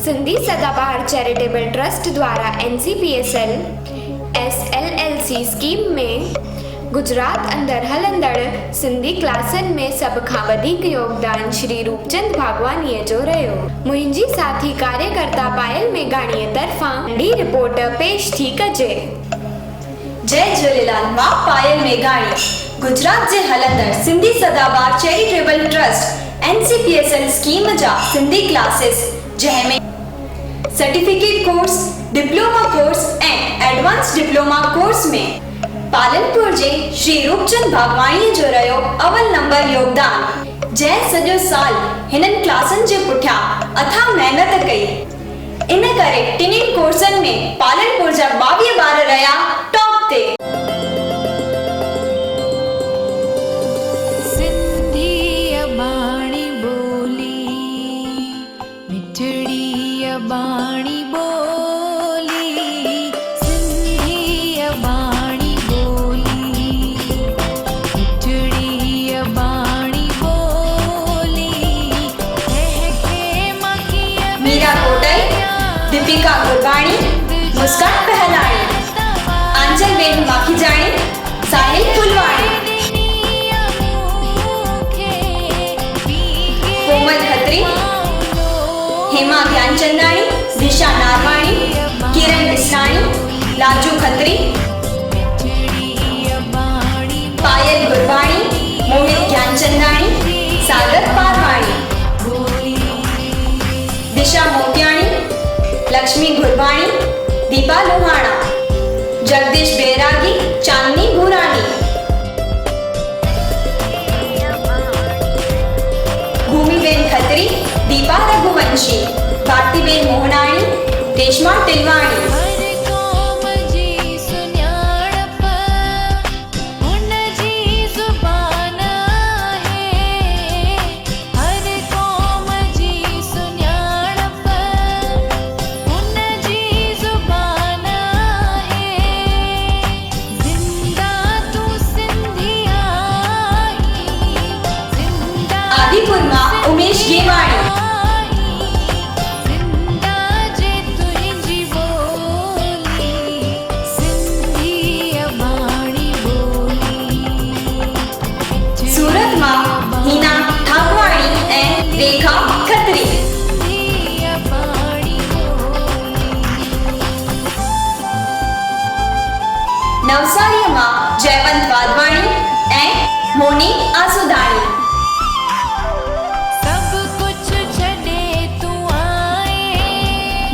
सिंधी सदाबहार charitable trust द्वारा NCPSL SLLC scheme में गुजरात अंदर हलंदड़ सिंधी क्लासन में सब खां वधीक योगदान श्री रूपचंद भागवानीअ जो रहियो। मुंहिंजी साथी कार्यकर्ता पायल मेघाणीअ तरफ़ां नंढी रिपोर्ट पेश थी कजे। जय झूलेलाल। मां पायल मेघाणी गुजरात जे हलंदड़ सिंधी सदाबहार चैरिटेबल ट्रस्ट NCPSL स्कीम जा सिंधी क्लासेस जंहिंमें सर्टिफिकेट कोर्स, डिप्लोमा कोर्स ऐं एडवांस डिप्लोमा कोर्स में पालनपुर जे श्री रूपचंद भागवाणीअ जो रहियो अवल नंबर योगदान। जंहिं सॼो साल हिननि क्लासनि जे पुठियां अथाह महिनत कई। इन करे टिनिनि कोर्सनि में पालनपुर जा 22 ॿार रहिया टॉप ते। बाणी बोली सिंधी बाणी बोली मिठड़ी बाणी बोली मीरा कोटई, दीपिका गुरबाणी, मुस्कान पहलाणी, आंचल बेन माखीजाणी, साहिल फुलवाणी, कोमल खत्री, हेमा ज्ञानचंदाणी, दिशा नारवाणी, किरण बिस्नाणी, लाजू खत्री, पायल गुरबाणी, मोहित ज्ञानचंदाणी, सागर पारवाणी, दिशा मोतियाणी, लक्ष्मी गुरबाणी, दीपा लोहाणा, जगदीश बैरागी, चांदनी भूरानी, भूमिबेन खत्री, दीपा रघुवंशी, भारतीबेन मोहनाणी, रेशमा टिलवाणी। आदिपुर मां उमेश गेवाणी, सूरत मां हीना ठाकवाणी ऐं रेखा खत्री, नवसारी मां जयवंत वाधवाणी ऐं मोनी आसुदाणी,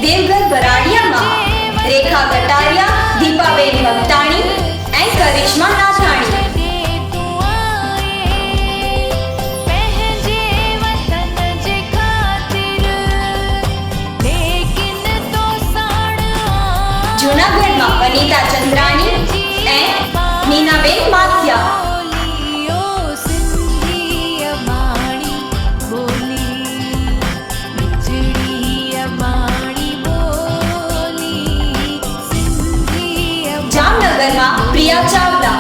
देवघर बराड़िया मां रेखा कटारिया, दीपाबेन ममताणी ऐं करिश्मा नाथाणी, जूनागढ़ मां वनीता चंद्राणी ऐं नीनाबेन माथिया, जामनगर मां प्रिया चावला,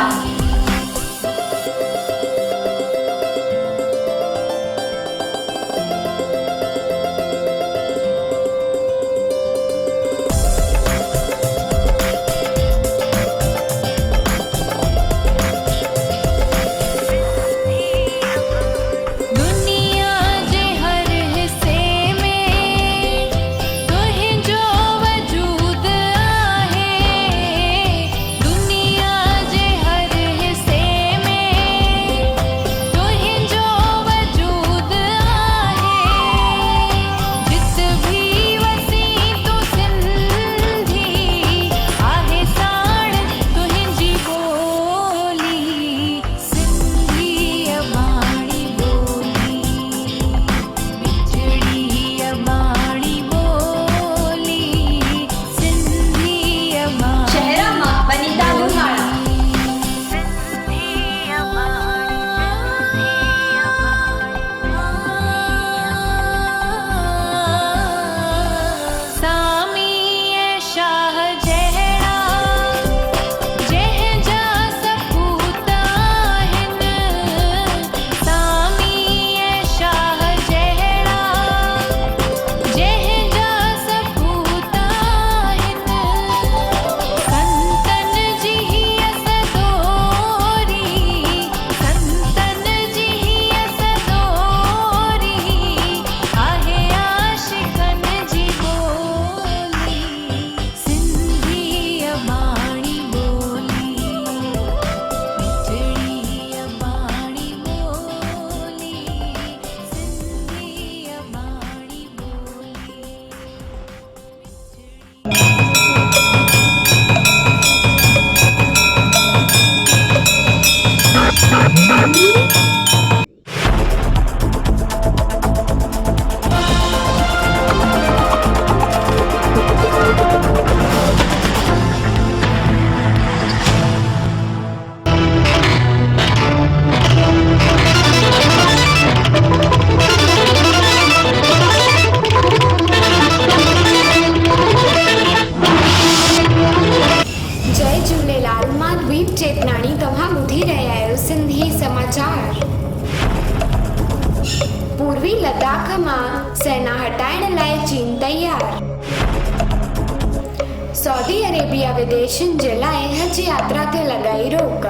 सऊदी अरेबिया विदेशनि जे लाइ हज यात्रा ते लॻाई रोक।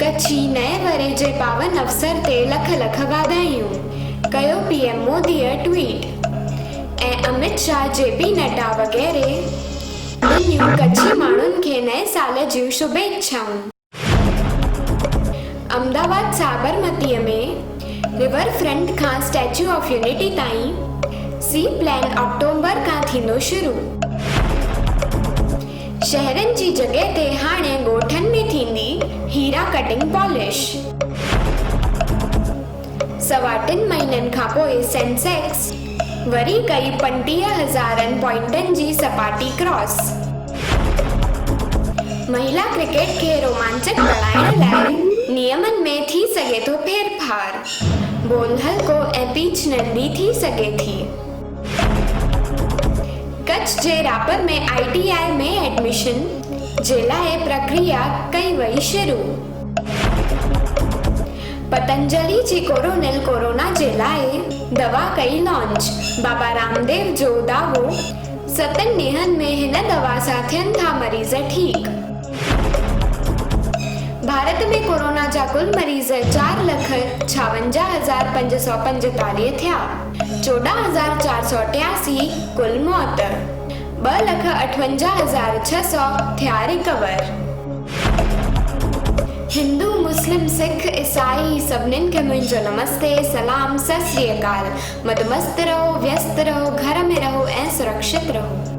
कच्छी नए वरे जे पावन अवसर ते लख लख वाधायूं, कयो पीएम मोदीअ ट्वीट। ऐं अमित शाह, जेपी नड्डा वग़ैरह ॾिनियूं कच्छी माण्हुनि खे नए साल जूं शुभेच्छाऊं। अहमदाबाद साबरमतीअ में river front Khan statue of unity ताईं सी प्लेन अक्टूबर खां थींदो शुरू। शहरनि जी जॻह ते हाणे ॻोठनि में थींदी हीरा कटिंग पॉलिश। 2.5 महीननि खां पोइ सेंसेक्स वरी कई 35,000 पॉइंटनि जी सपाटी क्रॉस। महिला क्रिकेट खे रोमांचक बणाइण लाइ नियमनि में थी सघे थो फेरफार। बॉल हल्को ऐं पिच नंढी थी सघे थी। कच्छ जे रापर में ITI में एडमिशन जे लाइ प्रक्रिया कई वई शुरू। पतंजलि जी कोरोनिल कोरोना जे लाइ दवा कई लॉन्च। बाबा रामदेव जो दावो, 7 ॾींहनि में हिन दवा सां थियनि था मरीज़ ठीक। भारत में कोरोना जा कुल मरीज़ 4,56,545 थिया। 14,483 कुल मौत। 2,58,600 थिया रिकवर। हिंदू, मुस्लिम, सिख, ईसाई सभिनीनि खे मुंहिंजो नमस्ते, सलाम, सत श्री अकाल। मदमस्त रहो, व्यस्त रहो, घर में रहो ऐं सुरक्षित रहो।